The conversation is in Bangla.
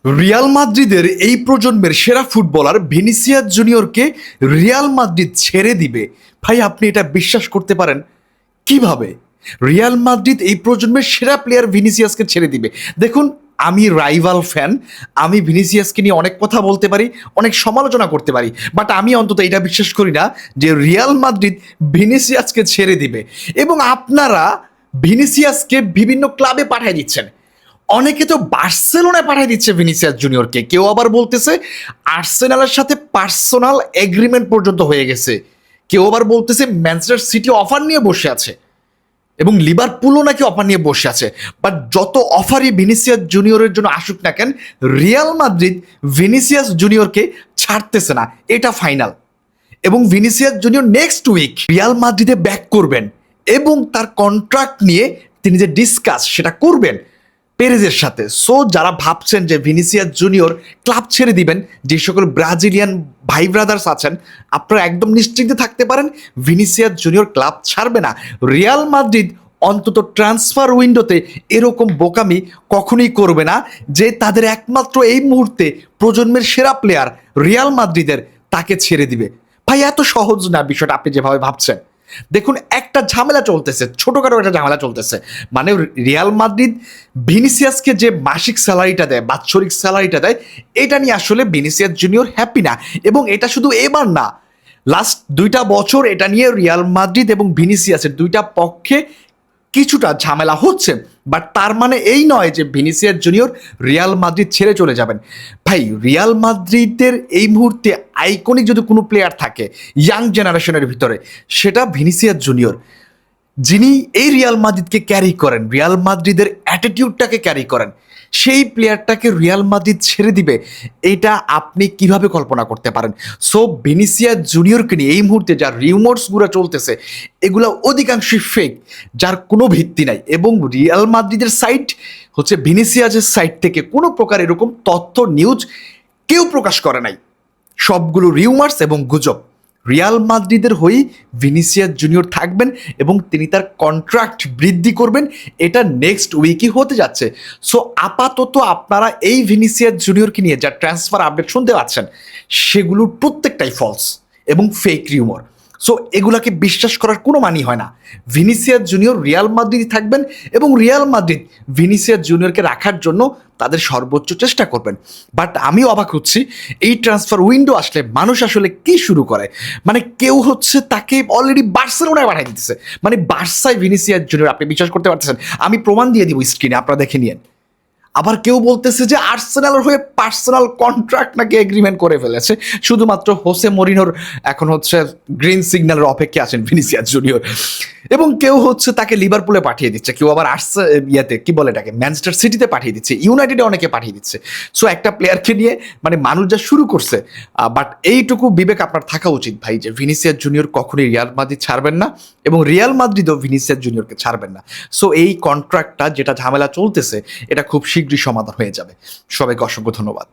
রিয়াল মাদ্রিদের এই প্রজন্মের সেরা ফুটবলার ভিনিসিয়াস জুনিয়রকে রিয়াল মাদ্রিদ ছেড়ে দিবে। ভাই আপনি এটা বিশ্বাস করতে পারেন? কিভাবে রিয়াল মাদ্রিদ এই প্রজন্মের সেরা প্লেয়ার ভিনিসিয়াসকে ছেড়ে দিবে? দেখুন, আমি রাইভাল ফ্যান, আমি ভিনিসিয়াসকে নিয়ে অনেক কথা বলতে পারি, অনেক সমালোচনা করতে পারি, বাট আমি অন্তত এটা বিশ্বাস করি না যে রিয়াল মাদ্রিদ ভিনিসিয়াসকে ছেড়ে দিবে। এবং আপনারা ভিনিসিয়াসকে বিভিন্ন ক্লাবে পাঠিয়ে দিচ্ছেন। অনেকে তো বার্সেলোনায় পাঠিয়ে দিচ্ছে ভিনিসিয়াস জুনিয়রকে, কেউ আবার বলতেছে আর্সেনালের সাথে পার্সোনাল এগ্রিমেন্ট পর্যন্ত হয়ে গেছে, কেউ আবার বলতেছে ম্যানচেস্টার সিটি অফার নিয়ে বসে আছে এবং লিভারপুলও নাকি অফার নিয়ে বসে আছে। বাট যত অফারই ভিনিসিয়াস জুনিয়রের জন্য আসুক না কেন, রিয়াল মাদ্রিদ ভিনিসিয়াস জুনিয়রকে ছাড়তেছে না, এটা ফাইনাল। এবং Vinicius Junior next week Real মাদ্রিদে ব্যাক করবেন এবং তার কন্ট্রাক্ট নিয়ে তিনি যে ডিসকাস সেটা করবেন পেরেজের সাথে। সো যারা ভাবছেন যে ভিনিসিয়াস জুনিয়র ক্লাব ছেড়ে দিবেন, যে সকল ব্রাজিলিয়ান ভাই ব্রাদার্স আছেন, আপনারা একদম নিশ্চিন্তে থাকতে পারেন, ভিনিসিয়াস জুনিয়র ক্লাব ছাড়বে না। রিয়াল মাদ্রিদ অন্তত ট্রান্সফার উইন্ডোতে এরকম বোকামি কখনোই করবে না যে তাদের একমাত্র এই মুহূর্তে প্রজন্মের সেরা প্লেয়ার রিয়াল মাদ্রিদের তাকে ছেড়ে দিবে। ভাই এত সহজ না বিষয়টা আপনি যেভাবে ভাবছেন। দেখুন, একটা ঝামেলা চলতেছে, ছোটখাটো একটা ঝামেলা চলতেছে। মানে রিয়াল মাদ্রিদ ভিনিসিয়াসকে যে মাসিক স্যালারিটা দেয়, বাৎসরিক স্যালারিটা দেয়, এটা নিয়ে আসলে ভিনিসিয়াস জুনিয়র হ্যাপি না। এবং এটা শুধু এবার না, লাস্ট 2টা বছর এটা নিয়ে রিয়াল মাদ্রিদ এবং ভিনিসিয়াসের 2টা পক্ষে কিছুটা ঝামেলা হচ্ছে। বাট তার মানে এই নয় যে ভিনিসিয়াস জুনিয়র রিয়াল মাদ্রিদ ছেড়ে চলে যাবেন। ভাই রিয়াল মাদ্রিদের এই মুহূর্তে আইকনিক যদি কোনো প্লেয়ার থাকে ইয়াং জেনারেশনের ভিতরে, সেটা ভিনিসিয়াস জুনিয়র, যিনি এই রিয়াল মাদ্রিদকে ক্যারি করেন, রিয়াল মাদ্রিদের অ্যাটিটিউডটাকে ক্যারি করেন। সেই প্লেয়ারটাকে রিয়াল মাদ্রিদ ছেড়ে দিবে, এটা আপনি কিভাবে কল্পনা করতে পারেন? সো ভিনিসিয়াস জুনিয়রকে নিয়ে এই মুহূর্তে যা রিউমার্সগুলো চলতেছে, এগুলো অধিকাংশই ফেক, যার কোনো ভিত্তি নাই। এবং রিয়াল মাদ্রিদের সাইট হচ্ছে ভিনিসিয়াসের সাইট থেকে কোনো প্রকার এরকম তথ্য নিউজ কেউ প্রকাশ করে নাই, সবগুলো রিউমার্স এবং গুজব। রিয়াল মাদ্রিদের হয়েই ভিনিসিয়াস জুনিয়র থাকবেন এবং তিনি তার কন্ট্রাক্ট বৃদ্ধি করবেন, এটা নেক্সট উইকই হতে যাচ্ছে। সো আপাতত আপনারা এই ভিনিসিয়াস জুনিয়রকে নিয়ে যা ট্রান্সফার আপডেট শুনতে পাচ্ছেন, সেগুলোর প্রত্যেকটাই ফলস এবং ফেক রিউমার। সো এগুলাকে বিশ্বাস করার কোনো মানি হয় না। ভিনিসিয়াস জুনিয়র রিয়াল মাদ্রিদ থাকবেন এবং রিয়াল মাদ্রিদ ভিনিসিয়াস জুনিয়রকে রাখার জন্য তাদের সর্বোচ্চ চেষ্টা করবেন। বাট আমি অবাক হচ্ছি, এই ট্রান্সফার উইন্ডো আসলে মানুষ আসলে কি শুরু করে। মানে কেউ হচ্ছে তাকে অলরেডি বার্সেলোনায় পাঠিয়ে দিতেছে, মানে বার্সায় ভিনিসিয়াস জুনিয়র, আপনি বিশ্বাস করতে পারতেছেন? আমি প্রমাণ দিয়ে দিব স্ক্রিনে, আপনারা দেখে নিন। আবার কেউ বলতেছে যে আর্সেনালের হয়ে পার্সোনাল কন্ট্রাক্ট নাকি এগ্রিমেন্ট করে ফেলেছে, শুধুমাত্র হোসে মরিনোর এখন হচ্ছে গ্রিন সিগন্যালের অপেক্ষা আছেন ভিনিসিয়াস জুনিয়র। এবং কেউ হচ্ছে তাকে লিভারপুলে পাঠিয়ে দিচ্ছে, কেউ আবার ইয়েতে কি বলে এটাকে ম্যানচেস্টার সিটিতে পাঠিয়ে দিচ্ছে, ইউনাইটেডে অনেকে পাঠিয়ে দিচ্ছে। সো একটা প্লেয়ারকে নিয়ে মানে মানুষ যা শুরু করছে। বাট এইটুকু বিবেক আপনার থাকা উচিত ভাই, যে ভিনিসিয়াস জুনিয়র কখনোই রিয়াল মাদ্রিদ ছাড়বেন না এবং রিয়াল মাদ্রিদও ভিনিসিয়াস জুনিয়রকে ছাড়বেন না। সো এই কন্ট্রাক্টটা যেটা ঝামেলা চলতেছে, এটা খুব শীঘ্রই সমাধান হয়ে যাবে। সবাইকে অসংখ্য ধন্যবাদ।